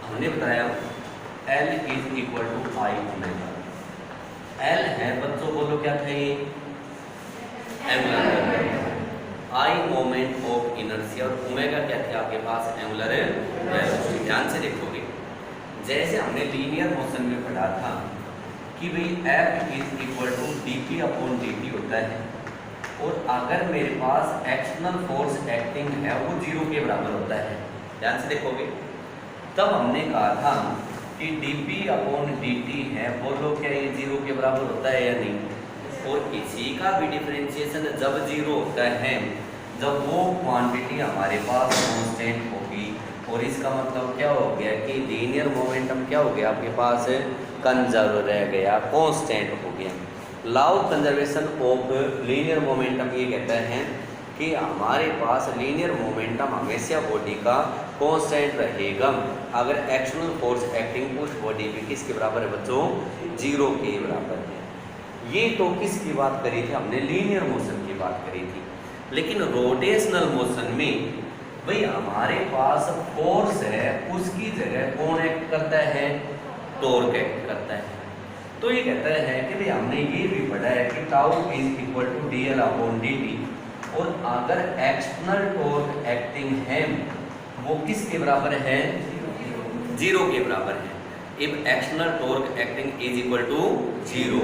हमने बताया L is equal to I omega. L है बच्चों, बोलो क्या था ये, angular velocity, I moment of inertia, और ओमेगा क्या थे आपके पास, एंगुलर वेलोसिटी। ध्यान से देखोगे, जैसे हमने लीनियर मोशन में पढ़ा था कि भाई F is equal to dp upon dt होता है, और अगर मेरे पास एक्सटर्नल फोर्स एक्टिंग है वो जीरो के बराबर होता है। ध्यान से देखोगे, तब हमने कहा था कि dp अपॉन dt है, बोलो क्या ये जीरो के बराबर होता है या नहीं। और इसी का भी डिफरेंशिएशन जब जीरो होता है, जब वो क्वांटिटी हमारे पास कांस्टेंट होगी, और इसका मतलब क्या हो गया कि लीनियर मोमेंटम क्या हो गया आपके पास, कंजर्व रह गया, कांस्टेंट हो गया। Law of conservation of linear momentum ये कहता है कि हमारे पास लीनियर मोमेंटम हमेशा बॉडी का कांस्टेंट रहेगा अगर एक्सटर्नल फोर्स एक्टिंग उस बॉडी पे किसके बराबर है बच्चों, जीरो के बराबर है। ये तो किसकी बात करी थी हमने, लीनियर मोशन की बात करी थी। लेकिन रोटेशनल मोशन में भाई हमारे पास फोर्स है, उसकी जगह कौन एक्ट करता है, टॉर्क एक्ट करता है। तो ये कहता है कि भाई हमने ये भी पढ़ा है कि tau is equal to dl upon dt, और अगर एक्सटर्नल टॉर्क एक्टिंग है वो किसके बराबर है, जीरो के बराबर है। If external torque acting is equal to zero,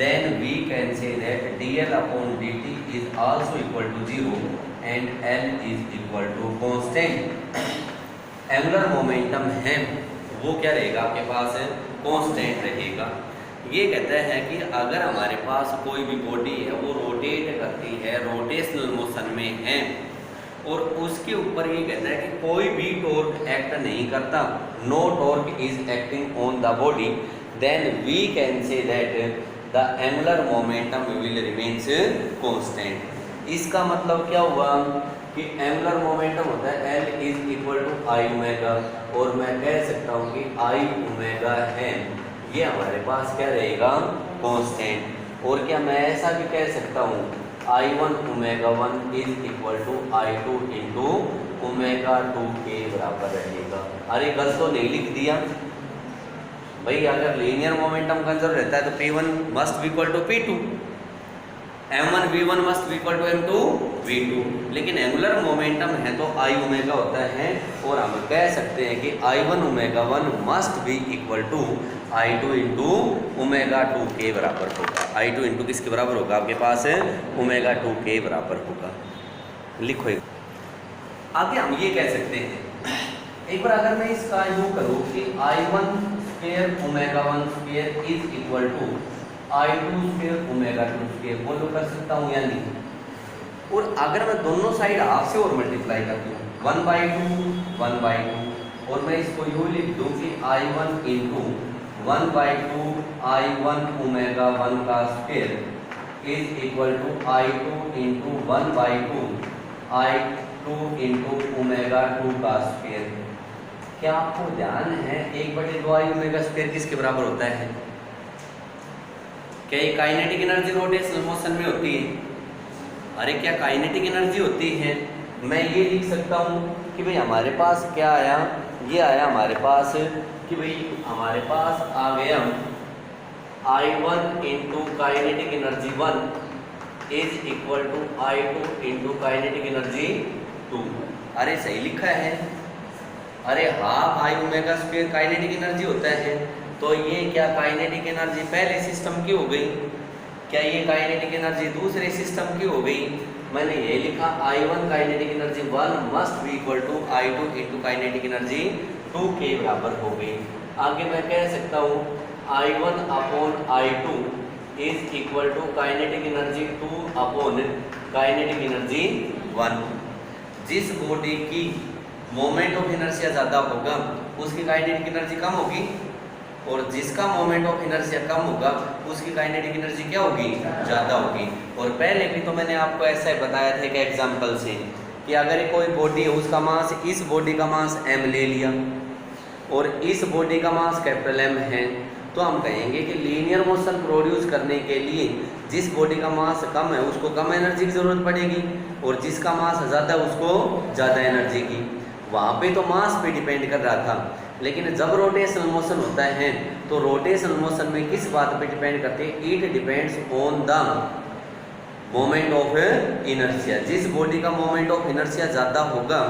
then we can say that dl upon dt is also equal to 0 and L is equal to constant। Angular momentum है वो क्या रहेगा आपके पास, कांस्टेंट रहेगा। ये कहता है कि अगर हमारे पास कोई भी बॉडी है वो रोटेट करती है, रोटेशनल मोशन में है, और उसके ऊपर ये कहता है कि कोई भी टॉर्क एक्ट नहीं करता, no torque is acting on the body, then we can say that the angular momentum will remains constant. इसका मतलब क्या हुआ कि एंगुलर मोमेंटम होता है L is equal to I omega, और मैं कह सकता हूँ कि आई ओमेगा है ये हमारे पास क्या रहेगा, कांस्टेंट। और क्या मैं ऐसा भी कह सकता हूँ I one omega one is equal to I two into omega two के बराबर रहेगा। अरे गलत तो नहीं लिख दिया भाई, अगर लीनियर मोमेंटम कंजर्व रहता है तो P1 must be equal to P2, M1 V1 must be equal to M2 V2, लेकिन एंगुलर मोमेंटम है तो I ओमेगा होता है, और हम कह सकते हैं कि I1 omega 1 must be equal to I2 into omega 2 के बराबर होगा। I2 इंटू किसके बराबर होगा आपके पास, ओमेगा 2 के बराबर होगा। लिखो आगे हम ये कह सकते हैं, एक बार अगर मैं इसका यूँ करूँ कि I1 square omega 1 square is equal to I2 square omega 2 square, बोलो कर सकता हूँ या नहीं। और अगर मैं दोनों साइड हाफ से और मल्टीप्लाई करती हूँ 1/2 और मैं इसको यूँ लिख दूँ कि I1 इंटू 1/2 I1 ओमेगा 1 का square is equal to I2 into 1/2 I2 into omega 2 का स्क्वायर। क्या आपको ध्यान है 1/2 आई ओमेगा स्क्वायर किसके बराबर होता है? क्या ये काइनेटिक एनर्जी रोटेशनल मोशन में होती है? अरे क्या काइनेटिक एनर्जी होती है? मैं ये लिख सकता हूँ कि भाई हमारे पास क्या आया, ये आया हमारे पास कि भाई हमारे पास आ गया I1 into kinetic energy 1 is equal to I2 into kinetic energy 2। अरे सही लिखा है। अरे half I omega square kinetic energy होता है, तो ये क्या काइनेटिक एनर्जी पहले सिस्टम की हो गई, क्या ये काइनेटिक एनर्जी दूसरे सिस्टम की हो गई? मैंने ये लिखा I1 kinetic energy 1 must be equal to I2 into kinetic energy 2 के बराबर हो गई। आगे मैं कह सकता हूँ I1 upon I2 is equal to kinetic energy 2 upon kinetic energy 1। जिस बॉडी की मोमेंट ऑफ इनर्शिया ज़्यादा होगा उसकी काइनेटिक एनर्जी कम होगी, और जिसका मोमेंट ऑफ इनर्शिया कम होगा उसकी काइनेटिक एनर्जी क्या होगी, ज़्यादा होगी। और पहले भी तो मैंने आपको ऐसा ही बताया था कि एग्जांपल से कि अगर कोई बॉडी है उसका मास, इस बॉडी का मास m ले लिया और इस बॉडी का मास कैपिटल M है, तो हम कहेंगे कि लीनियर मोशन प्रोड्यूस करने के लिए जिस बॉडी का मास कम है उसको कम एनर्जी की ज़रूरत पड़ेगी, और जिसका मास ज़्यादा है उसको ज़्यादा एनर्जी की। वहाँ पे तो मास पे डिपेंड कर रहा था, लेकिन जब रोटेशनल मोशन होता है तो रोटेशनल मोशन में किस बात पे डिपेंड करते हैं? It depends on the moment of inertia. जिस बॉडी का मोमेंट ऑफ इनर्शिया ज़्यादा होगा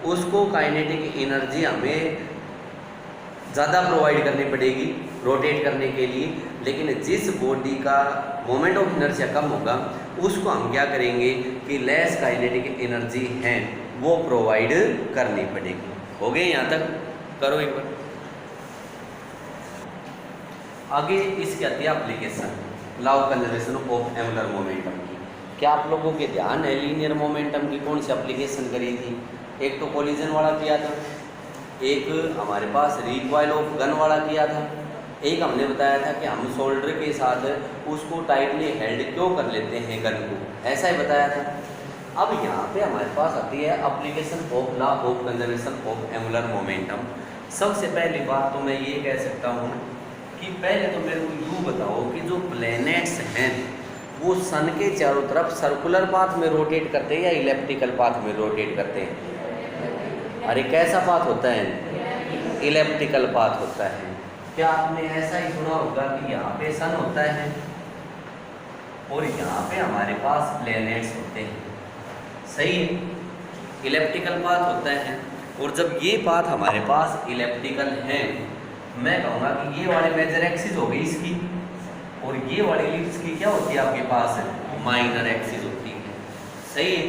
उसको काइनेटिक एनर्जी हमें ज़्यादा प्रोवाइड करनी पड़ेगी रोटेट करने के लिए, लेकिन जिस बॉडी का मोमेंट ऑफ इनर्शिया कम होगा उसको हम क्या करेंगे कि लेस काइनेटिक एनर्जी है वो प्रोवाइड करनी पड़ेगी। हो गए यहाँ तक? करो एक बार आगे। इसके आती है application law of conservation of angular momentum की। क्या आप लोगों के ध्यान है लीनियर मोमेंटम की कौन सी एप्लीकेशन करी थी? एक तो कोलिजन वाला किया था, एक हमारे पास रिकॉइल ऑफ गन वाला किया था, एक हमने बताया था कि हम शोल्डर के साथ उसको टाइटली हेल्ड क्यों कर लेते हैं गन को, ऐसा ही बताया था। अब यहाँ पे हमारे पास आती है application of law of conservation of angular momentum. सबसे पहली बात तो मैं ये कह सकता हूँ कि पहले तो मेरे को यूँ बताओ कि जो प्लैनेट्स हैं वो सन के चारों तरफ सर्कुलर पाथ में रोटेट करते हैं या इलेप्टिकल पाथ में रोटेट करते हैं? अरे कैसा पाथ होता है? इलेप्टिकल पाथ होता है। क्या आपने ऐसा ही सुना होगा कि यहाँ पे सन होता है और यहाँ पे हमारे पास प्लैनेट्स होते हैं, सही है? इलेप्टिकल पाथ होता है। और जब ये पाथ हमारे पास इलेप्टिकल है, मैं कहूँगा कि ये वाले मेजर एक्सिस हो गई इसकी, और ये वाली एलिप्स की क्या होती है आपके पास? माइनर एक्सिस होती है, सही है?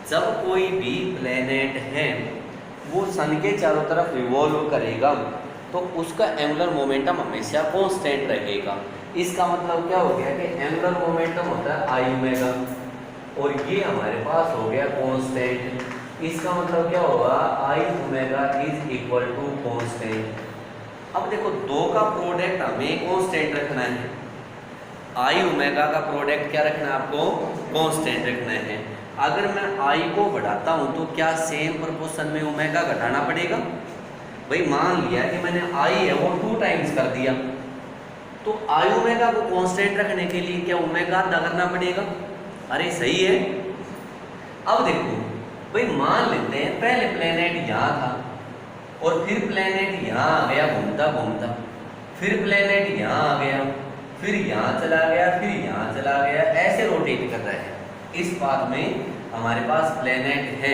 जब कोई भी प्लैनेट है वो सन के चारों तरफ रिवॉल्व करेगा तो उसका एंगुलर मोमेंटम हमेशा कांस्टेंट रहेगा। इसका मतलब क्या हो गया कि एंगुलर मोमेंटम होता है आई ओमेगा और ये हमारे पास हो गया कांस्टेंट। इसका मतलब क्या होगा? I omega is equal to constant. अब देखो दो का प्रोडक्ट हमें कांस्टेंट रखना है, आई ओमेगा का प्रोडक्ट क्या रखना है आपको? कांस्टेंट रखना है। अगर मैं आई को बढ़ाता हूं तो क्या सेम प्रोपोर्शन में ओमेगा घटाना पड़ेगा? भाई मान लिया कि मैंने आई है वो 2 टाइम्स कर दिया, तो आई ओमेगा को कांस्टेंट रखने के लिए क्या ओमेगा अदा करना पड़ेगा? अरे सही है। अब देखो भाई मान लेते हैं पहले प्लैनेट यहाँ था और फिर प्लैनेट यहाँ आ गया घूमता घूमता, फिर प्लैनेट यहाँ आ गया, फिर यहाँ चला गया, फिर यहाँ चला गया, ऐसे रोटेट कर रहा है। इस पाथ में हमारे पास प्लैनेट है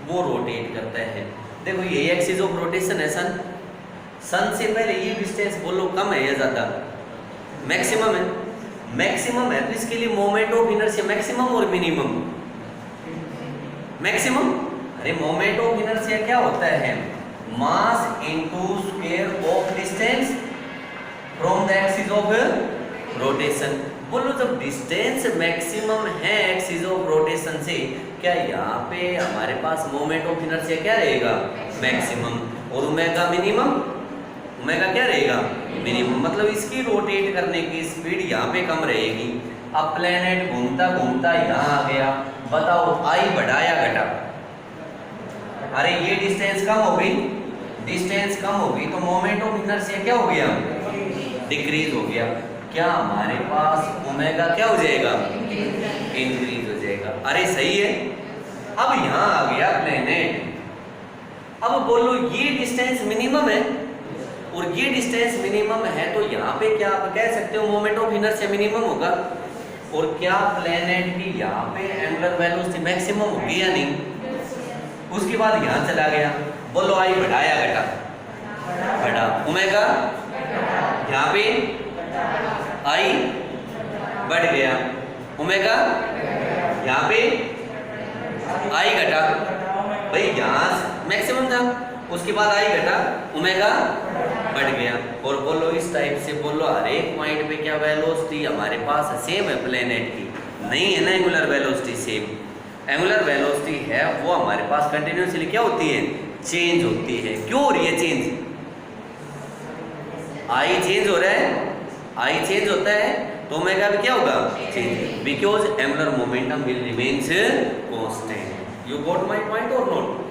वो रोटेट करता है। देखो ये एक्सिस ऑफ रोटेशन है सन। सन से पहले ये डिस्टेंस बोलो कम है या ज़्यादा? मैक्सिमम है। मैक्सिमम है तो इसके लिए मोमेंट ऑफ इनर्शिया मैक्सिमम और मिनिमम? मैक्सिमम। अरे मोमेंट ऑफ इनर्शिया क्या होता है? Mass into square of distance from the axis of rotation. बोलो जब डिस्टेंस मैक्सिमम है एक्सिस ऑफ रोटेशन से, क्या यहाँ पे हमारे पास मोमेंट ऑफ इनर्शिया क्या रहेगा? मैक्सिमम। और ओमेगा मिनिमम? ओमेगा क्या रहेगा? मिनिमम। मतलब इसकी रोटेट करने की स्पीड यहाँ पे कम रहेगी। अब प्लैनेट घूमता घूमता यहाँ आ गया, बताओ आई बढ़ा या घटा? अरे ये डिस्टेंस कम हो गई, डिस्टेंस कम हो गई तो मोमेंट ऑफ इनर्शिया क्या हो गया? डिक्रीज हो गया। क्या हमारे पास ओमेगा क्या हो जाएगा? इंक्रीज हो जाएगा। अरे सही है। अब यहाँ आ गया प्लैनेट, अब बोलो ये डिस्टेंस मिनिमम है और ये डिस्टेंस मिनिमम है तो यहाँ पे क्या आप कह सकते हो मोमेंट ऑफ इनर्शिया मिनिमम होगा। और क्या प्लैनेट की यहाँ पे एंगुलर वेलोसिटी मैक्सिमम होगी या नहीं? उसके बाद यहाँ चला गया, बोलो आई बढ़ा या घटा? बढ़ा। ओमेगा यहाँ पे आई बढ़ गया, ओमेगा यहाँ पे आई घटा। भाई यहाँ मैक्सिमम था, उसके बाद आई घटा, ओमेगा बढ़ गया। और बोलो इस टाइप से बोलो हर एक पॉइंट पे क्या वेलोसिटी हमारे पास सेम है प्लैनेट की? नहीं है ना angular velocity same. Angular velocity है वो हमारे पास कंटिन्यूसली क्या होती है? चेंज होती है। क्यों हो रही है चेंज? आई चेंज हो रहा है, आई चेंज होता है तो ओमेगा भी क्या होगा? Change, because angular momentum will remains constant. You got my point और नॉट?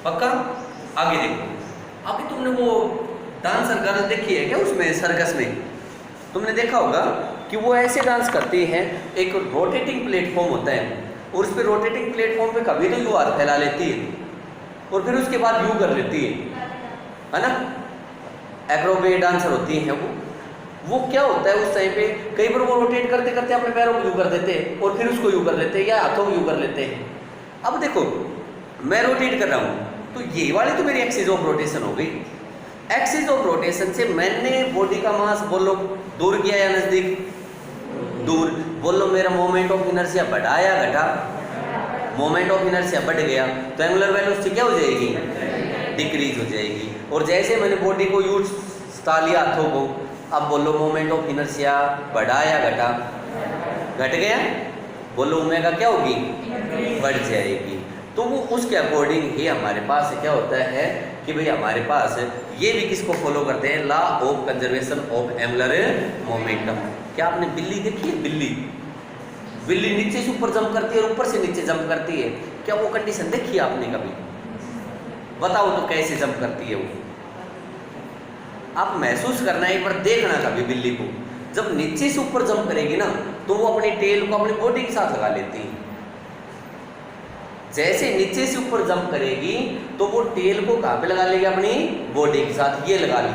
पक्का? आगे देखो, अभी तुमने वो डांसर गर्ल देखी है क्या उसमें सर्कस में? तुमने देखा होगा कि वो ऐसे डांस करती हैं, एक रोटेटिंग प्लेटफॉर्म होता है और उस पर रोटेटिंग प्लेटफॉर्म पे कभी तो यू हाथ फैला लेती है, और फिर उसके बाद यू कर लेती है ना, एक्रोबेट आंसर होती है वो क्या होता है उस टाइम पे, कई बार वो रोटेट करते करते अपने पैरों को यू कर देते हैं और फिर उसको यू कर लेते हैं या हाथों को यू कर लेते हैं। अब देखो मैं रोटेट कर रहा हूँ तो ये वाली तो मेरी एक्सिस ऑफ रोटेशन हो गई। एक्सिस ऑफ रोटेशन से मैंने बॉडी का मास बोलो दूर किया या नजदीक, दूर। बोलो मेरा मोमेंट ऑफ इनर्शिया बढ़ा या घटा, मोमेंट ऑफ इनर्शिया बढ़ गया तो एंगुलर वेलोसिटी क्या हो जाएगी, डिक्रीज हो जाएगी। और जैसे मैंने बॉडी को यूज ता लिया हाथों को, अब बोलो मोमेंट ऑफ इनर्शिया बढ़ा या घटा, घट गया। बोलो ओमेगा क्या होगी, बढ़ जाएगी। तो वो उसके अकॉर्डिंग ही हमारे पास क्या होता है कि भाई हमारे पास ये भी किसको फॉलो करते हैं, law of conservation of angular momentum. क्या आपने बिल्ली देखी है, बिल्ली नीचे से ऊपर जंप करती है और ऊपर से नीचे जंप करती है, क्या वो कंडीशन देखी है आपने कभी, बताओ तो कैसे जंप करती है वो, आप महसूस करना एक बार, देखना कभी बिल्ली को, जब नीचे से ऊपर जंप करेगी ना तो वो अपनी टेल को अपनी बॉडी के साथ लगा लेती है। जैसे नीचे से ऊपर जंप करेगी तो वो टेल को कहाँ पे लगा लेगी, अपनी बॉडी के साथ, ये लगा ली।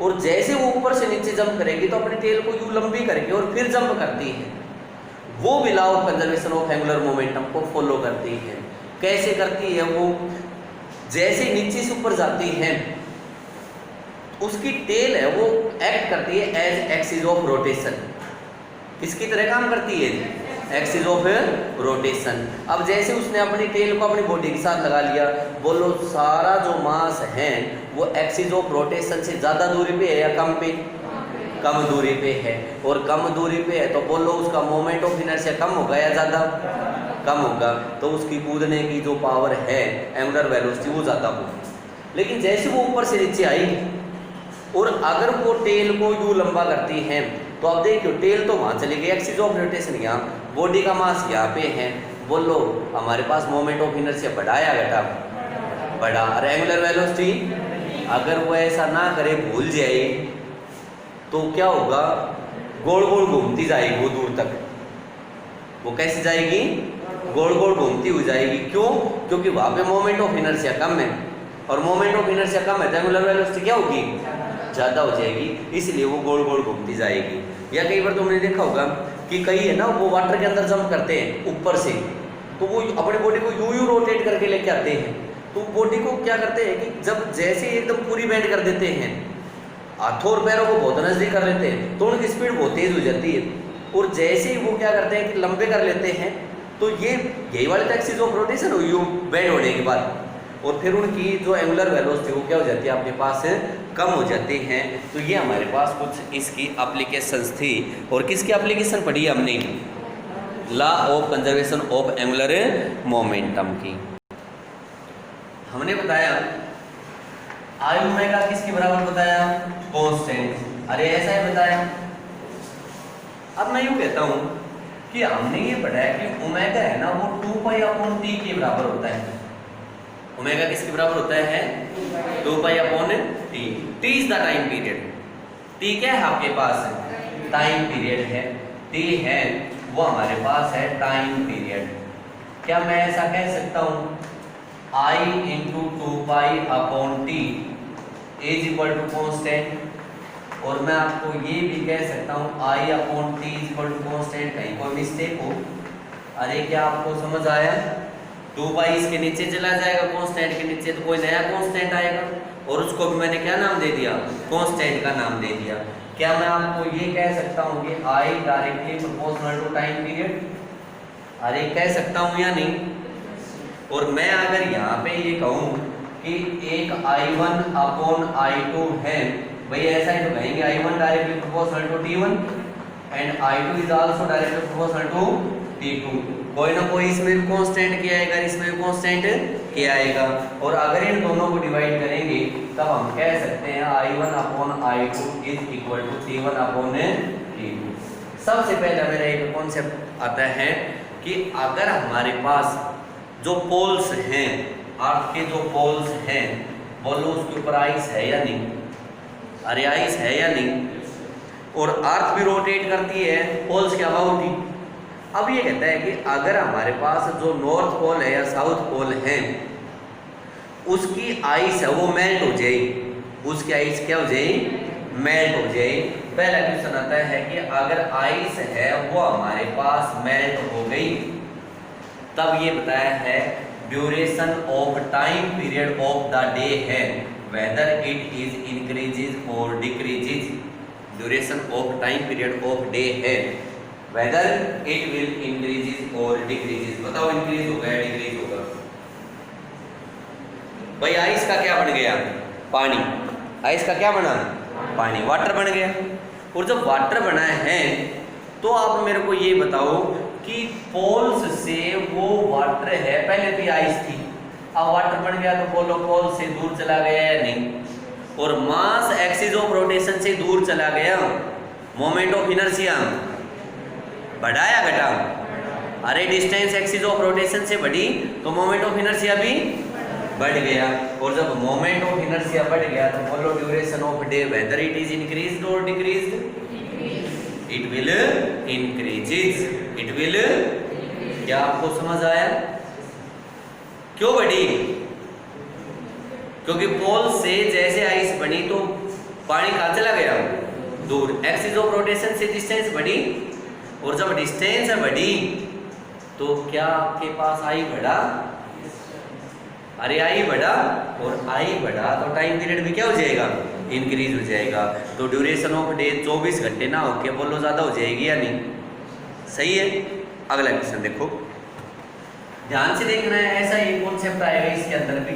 और जैसे वो ऊपर से नीचे जंप करेगी तो अपनी टेल को यूं लंबी करके और फिर जंप करती है। वो भी law of conservation of angular momentum को फॉलो करती है। कैसे करती है वो, जैसे नीचे से ऊपर जाती है उसकी टेल है वो एक्ट करती है एज एक्सिस ऑफ रोटेशन। किसकी तरह काम करती है, एक्सिस ऑफ रोटेशन। अब जैसे उसने अपनी टेल को अपनी बॉडी के साथ लगा लिया, बोलो सारा जो मास है वो एक्सिस ऑफ रोटेशन से ज़्यादा दूरी पे है या कम पे, कम दूरी पे है। और कम दूरी पे है तो बोलो उसका मोमेंट ऑफ इनर्शिया कम होगा या ज़्यादा, कम होगा। तो उसकी कूदने की जो पावर है एंगुलर वेलोसिटी वो ज़्यादा होगी। लेकिन जैसे वो ऊपर से नीचे आएगी और अगर वो टेल को यूं लंबा करती है तो अब देखियो टेल तो वहाँ चली गई, एक्सिस ऑफ रोटेशन यहाँ, बॉडी का मास यहाँ पे है। बोलो हमारे पास मोमेंट ऑफ इनर्शिया बढ़ा या घटा, बढ़ा। और एंगुलर वेलोसिटी अगर वो ऐसा ना करे, भूल जाए तो क्या होगा, गोल गोल घूमती जाएगी वो दूर तक। वो कैसे जाएगी, गोल गोल घूमती हुई जाएगी। क्यों, क्योंकि वहाँ पे मोमेंट ऑफ इनर्शिया कम है और मोमेंट ऑफ इनर्शिया कम है तो एंगुलर वेलोसिटी क्या होगी, ज़्यादा हो जाएगी, इसलिए वो गोल गोल घूमती जाएगी। या कई बार तुमने देखा होगा कि कई है ना वो वाटर के अंदर जंप करते हैं ऊपर से, तो वो अपनी बॉडी को यूं रोटेट करके लेके आते हैं। तो बॉडी को क्या करते हैं कि जब जैसे एकदम पूरी बेंड कर देते हैं, हाथों और पैरों को बहुत नजदीक कर लेते हैं तो उनकी स्पीड बहुत तेज हो जाती है। और जैसे ही वो क्या करते हैं कि लंबे कर लेते हैं तो यही वाली एक्सिस ऑफ रोटेशन हुई बेंड होने के बाद, और फिर उनकी जो एंगुलर वेलोसिटी वो क्या हो जाती है अपने पास कम हो जाती हैं। तो ये हमारे पास कुछ इसकी एप्लीकेशंस थी। और किसकी एप्लीकेशन पढ़ी हमने, law of conservation of angular momentum की। हमने बताया आई ओमेगा किसके बराबर बताया, कांस्टेंट। अरे ऐसा ही बताया। अब मैं यूँ कहता हूँ कि हमने ये पढ़ा है कि ओमेगा है ना वो 2π/t के बराबर होता है। ओमेगा किसके बराबर होता है, 2π/t। t is the time period. t क्या है आपके पास, टाइम पीरियड है। t है वो हमारे पास है टाइम पीरियड। क्या मैं ऐसा कह सकता हूँ I × 2π/t is equal to constant, और मैं आपको ये भी कह सकता हूँ I/t is equal to constant. कहीं कोई मिस्टेक हो, अरे क्या आपको समझ आया, 2π इसके नीचे चला जाएगा कांस्टेंट के नीचे तो कोई नया कांस्टेंट आएगा, और उसको भी मैंने क्या नाम दे दिया, कांस्टेंट का नाम दे दिया। क्या मैं आपको ये कह सकता हूँ कि I directly proportional to time period, अरे कह सकता हूँ या नहीं। और मैं अगर यहाँ पे ये कहूँ कि एक I1/I2 है, भाई ऐसा ही तो कहेंगे I1 directly proportional to T1 and I2 is also directly proportional to T2। कोई ना कोई इसमें भी कांस्टेंट किया आएगा, इसमें भी कांस्टेंट किया आएगा। और अगर इन दोनों को डिवाइड करेंगे तब हम कह सकते हैं I1/I2 is equal to T1/T2। सबसे पहले मेरा एक कॉन्सेप्ट आता है कि अगर हमारे पास जो पोल्स हैं, अर्थ के जो पोल्स हैं, बोलो उसके ऊपर आइस है या नहीं, अरे आइस है या नहीं, और अर्थ भी रोटेट करती है पोल्स के अबाउट ही। अब ये कहता है कि अगर हमारे पास जो नॉर्थ पोल है या साउथ पोल है उसकी आइस है वो मेल्ट हो जाए, उसकी आइस क्या हो जाए, मेल्ट हो जाए। पहला क्वेश्चन आता है कि अगर आइस है वो हमारे पास मेल्ट हो गई, तब ये बताया है duration of time period of the day है वेदर इट इज इंक्रीजेज और decreases. Duration of time period of day है वेदर इट विल इंक्रीजेज और डिक्रीजेज। बताओ इंक्रीज होगा या डिक्रीज होगा? भाई आइस का क्या बन गया, पानी। आइस का क्या बना, पानी, वाटर बन गया। और जब वाटर बना है तो आप मेरे को ये बताओ कि पोल्स से वो वाटर है, पहले भी आइस थी, अब वाटर बन गया तो बोलो पोल से दूर चला गया या नहीं? और मास एक्सिस ऑफ रोटेशन से दूर चला गया, मोमेंट ऑफ इनर्शिया बढ़ा या घटा? अरे डिस्टेंस एक्सिस ऑफ रोटेशन से बढ़ी तो मोमेंट ऑफ इनर्शिया भी बढ़ गया। और जब मोमेंट ऑफ इनर्शिया बढ़ गया तो बोलो duration of day whether it is increased और decreased? It will increases, it will. क्या आपको समझ आया? क्यों बढ़ी? क्योंकि पोल से जैसे आइस बनी तो पानी कहाँ चला गया, दूर। एक्सिस ऑफ रोटेशन से डिस्टेंस बढ़ी, और जब डिस्टेंस बढ़ी तो क्या आपके पास आई बढ़ा? अरे आई बढ़ा, और आई बढ़ा तो टाइम पीरियड भी क्या हो जाएगा, इंक्रीज हो जाएगा। तो ड्यूरेशन ऑफ डे 24 घंटे ना होके बोलो ज़्यादा हो जाएगी या नहीं? सही है। अगला क्वेश्चन देखो, ध्यान से देखना है, ऐसा ही कॉन्सेप्ट आएगा इसके अंदर भी।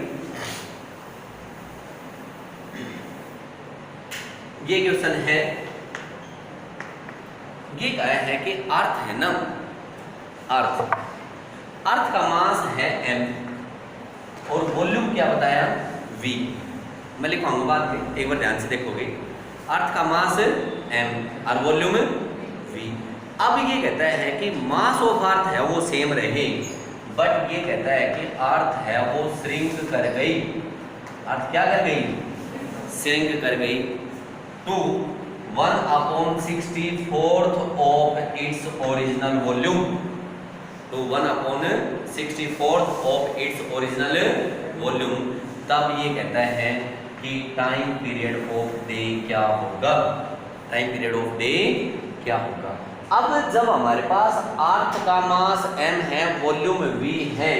ये क्वेश्चन है, ये कहा है कि अर्थ है ना, अर्थ का मास है m और वॉल्यूम क्या बताया, v। मैं लिखवाऊंगा बाद में, एक बार ध्यान से देखोगे। अर्थ का मास m और वॉल्यूम v। अब ये कहता है कि मास ऑफ अर्थ है वो सेम रहे, बट ये कहता है कि अर्थ है वो श्रिंक कर गई। अर्थ क्या कर गई, श्रिंक कर गई to 1/64 of its original volume, to 1/64 of its original volume. तब ये कहता है कि टाइम पीरियड ऑफ डे क्या होगा, टाइम पीरियड ऑफ डे क्या होगा। अब जब हमारे पास अर्थ का मास m है, वॉल्यूम v है,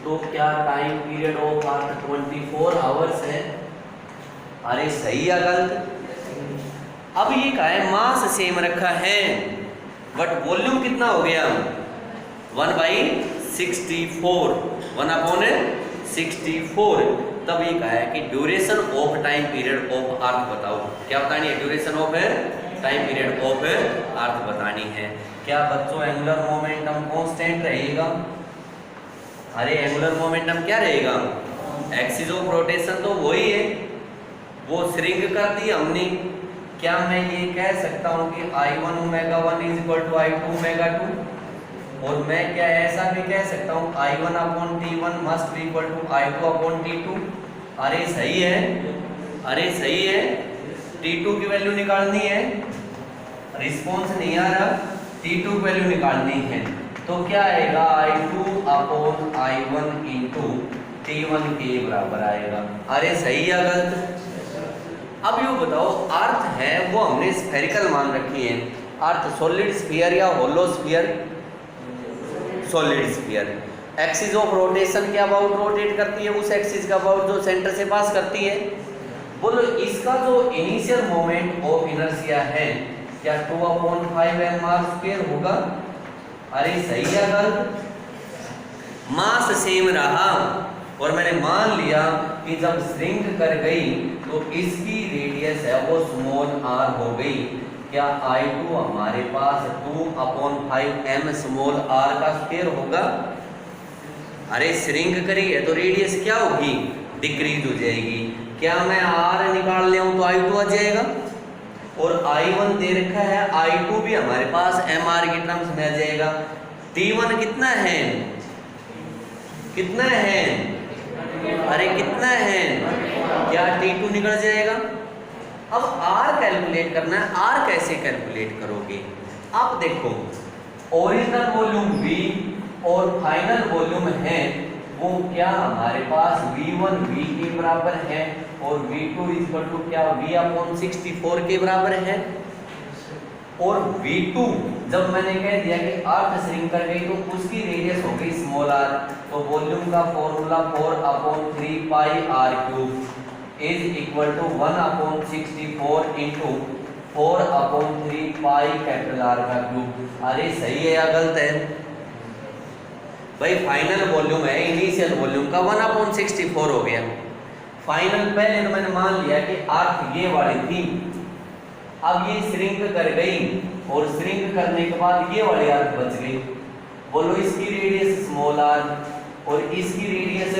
तो क्या time period of earth 24 hours है? अरे सही या गलत? अब ये कहा है मास सेम रखा है, बट वॉल्यूम कितना हो गया, 1/64, 1/64। तब ये कहा है कि duration of time period of earth बताओ। क्या बतानी है, duration of time period of earth बतानी है। क्या बच्चों एंगुलर मोमेंटम कांस्टेंट रहेगा? अरे एंगुलर मोमेंटम क्या रहेगा, एक्सिस ऑफ रोटेशन तो वही है, वो श्रिंक कर दी हमने। क्या मैं ये कह सकता हूँ कि I1 ω1 = I2 ω2? और मैं क्या ऐसा भी कह सकता हूँ I1/T1 must be equal to I2/T2? अरे सही है, अरे सही है। T2 की वैल्यू निकालनी है, रिस्पॉन्स नहीं आ रहा, T2 की वैल्यू निकालनी है। तो क्या आएगा, I2/I1 × T1 के बराबर आएगा। अरे सही या गलत? अब ये बताओ, अर्थ है वो हमने स्फेरिकल मान रखी है। अर्थ सॉलिड स्फीयर या hollow sphere? Solid sphere. Axis of rotation के अबाउट रोटेट करती है, उस एक्सिस का अबाउट जो सेंटर से पास करती है। बोलो इसका जो इनिशियल मोमेंट ऑफ इनर्शिया है क्या 2/5 m² होगा? अरे सही है गलत? मास सेम रहा और मैंने मान लिया कि जब श्रिंक कर गई तो इसकी रेडियस है वो स्मॉल r हो गई। क्या I2 हमारे पास 2/5 m स्मॉल r का स्क्वायर होगा? अरे श्रिंक करी है तो रेडियस क्या होगी, डिक्रीज हो जाएगी। क्या मैं r निकाल ले तो I2 आ जाएगा, और I1 दे रखा है, I2 भी हमारे पास mr की टर्म्स में आ जाएगा। T1 कितना है, कितना है, अरे कितना है, क्या T2 निकल जाएगा। अब R कैलकुलेट करना है, R कैसे कैलकुलेट करोगे? अब देखो ओरिजिनल वॉल्यूम V और फाइनल वॉल्यूम है वो क्या हमारे पास V1 V के बराबर है और V2 इक्वल टू क्या V/64 के बराबर है। और V2 जब मैंने कह दिया कि अर्थ श्रिंक कर गई तो उसकी रेडियस हो गई स्मॉल r, तो वॉल्यूम का formula 4/3 pi r cube is equal to 1/64 into 4/3 pi capital R का क्यूब। अरे सही है या गलत है भाई? फाइनल वॉल्यूम है इनिशियल वॉल्यूम का 1/64 हो गया। फाइनल पहले तो मैंने मान लिया कि अर्थ ये वाली थी, अब ये श्रिंक कर गई और श्रिंक करने के बाद ये वाली अर्थ बच गई। बोलो इसकी रेडियस स्मॉल r और इसकी रेडियस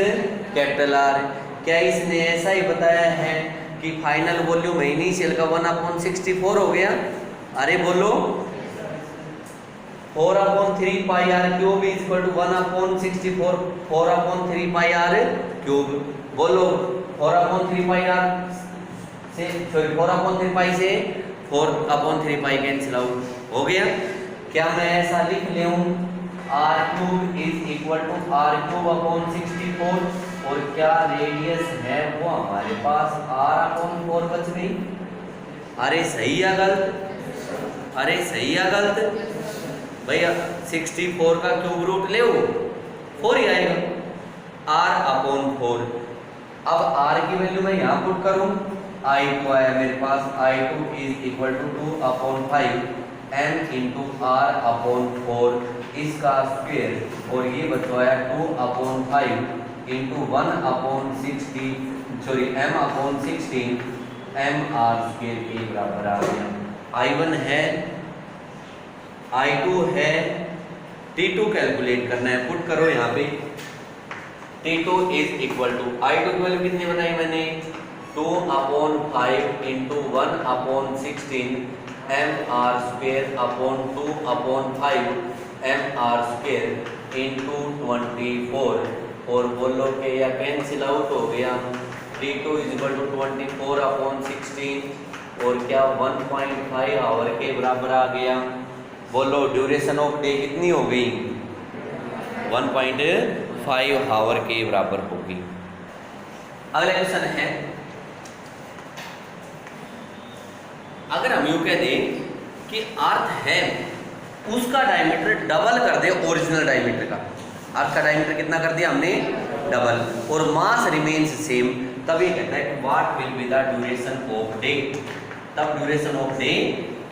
कैपिटल R। क्या इसने ऐसा ही बताया है कि फाइनल वॉल्यूम इनिशियल का 1/64 हो गया? अरे बोलो 4/3 pi r cube is equal to 1/64 4/3 pi r cube. बोलो 4/3 पाई r से 4/3 पाई से 4/3 पाई कैंसिल आउट हो गया। क्या मैं ऐसा लिख लूं r cube is equal to r cube 64 और क्या रेडियस है वो हमारे पास r/4 बच गई। अरे सही या गलत? अरे सही या गलत भैया? 64 का क्यूब रूट ले वो 4 ही आएगा r/4। अब r की वैल्यू मैं यहाँ पुट करूँ, I2 आया मेरे पास, I2 is equal to 2/5 m into r/4 इसका स्क्वायर और ये बचवाया 2/5 इंटू 1/16 m/16 mr स्क्वायर के बराबर आ गया। I1 है, I2 है, T2 कैलकुलेट करना है, पुट करो यहाँ पे। T2 is equal to I2 की वैल्यू कितनी बनाई मैंने 2/5 into 1/16 mr square upon 2/5 mr square into 24 और बोलो के या कैंसिल आउट हो गया। T2 इज इक्वल टू 24/16 और क्या 1.5 आवर के बराबर आ गया। बोलो ड्यूरेशन ऑफ डे कितनी हो गई 1.5 आवर के बराबर होगी। अगला क्वेश्चन है, अगर हम यूं कह दें कि अर्थ है उसका डायमीटर डबल कर दे ओरिजिनल डायमीटर का, अर्थ का डायमीटर कितना कर दिया हमने डबल और मास रिमेन्स सेम, तब ये कहता है कि what will be the duration of day. तब ड्यूरेशन ऑफ डे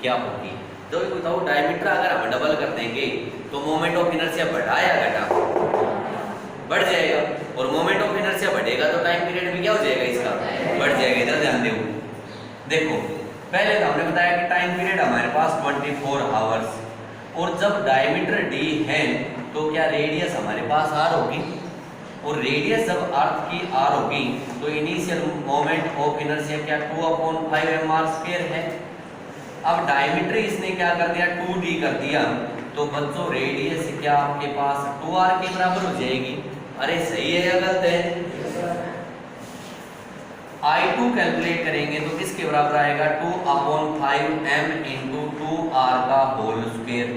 क्या होगी? तो बताओ डायमीटर अगर हम डबल कर देंगे तो मोमेंट ऑफ इनर्शिया बढ़ा या घटा? बढ़ जाएगा और मोमेंट ऑफ इनर्शिया बढ़ेगा तो टाइम पीरियड भी क्या हो जाएगा इसका बढ़ जाएगा। इधर ध्यान दो, देखो पहले तो हमने बताया कि टाइम पीरियड हमारे पास 24 आवर्स और जब डायमीटर d है तो क्या रेडियस हमारे पास r होगी और रेडियस जब अर्थ की r होगी तो इनिशियल मोमेंट ऑफ इनर्शिया क्या 2/5 mr स्क्वायर है। अब डायमीटर इसने क्या कर दिया 2d कर दिया तो बच्चों रेडियस क्या आपके पास 2r के बराबर हो जाएगी। अरे सही है या गलत है? I2 कैलकुलेट करेंगे तो किसके बराबर आएगा 2/5 m इंटू 2r का होल स्क्वायर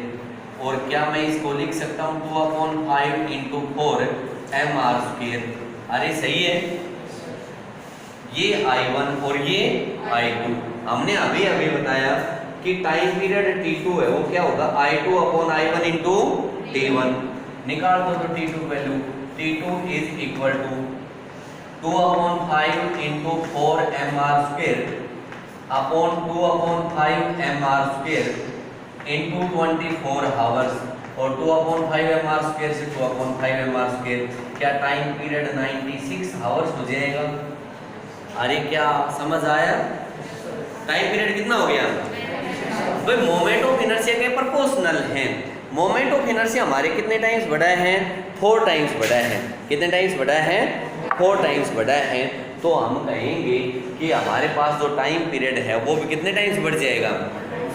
और क्या मैं इसको लिख सकता हूँ 2/5 इंटू 4 mr स्क्वायर। अरे सही है, ये I1 और ये I2। हमने अभी अभी बताया कि टाइम पीरियड T2 है वो क्या होगा I2/I1 इंटू T1। निकाल दो तो T2 value, T2 is equal to 2/5 into 4 mr square upon 2/5 mr square into 24 hours और 2/5 mr स्क्वायर से 2/5 mr स्क्वायर क्या टाइम पीरियड 96 आवर्स हो जाएगा। अरे क्या समझ आया? टाइम पीरियड कितना हो गया भाई? मोमेंट ऑफ इनर्शिया के प्रोपोर्शनल है। मोमेंट ऑफ इनर्शिया हमारे कितने टाइम्स बढ़ा है 4 टाइम्स बढ़ा है। कितने टाइम्स बढ़ा है 4 टाइम्स बढ़ा है। तो हम कहेंगे कि हमारे पास जो टाइम पीरियड है वो भी कितने टाइम्स बढ़ जाएगा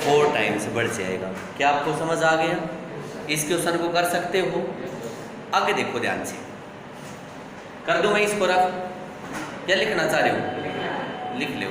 4 टाइम्स बढ़ जाएगा। क्या आपको समझ आ गया? इस क्वेश्चन को कर सकते हो। आगे देखो ध्यान से, कर दूं मैं इसको रफ या लिखना चाह रहे हो? लिख लो।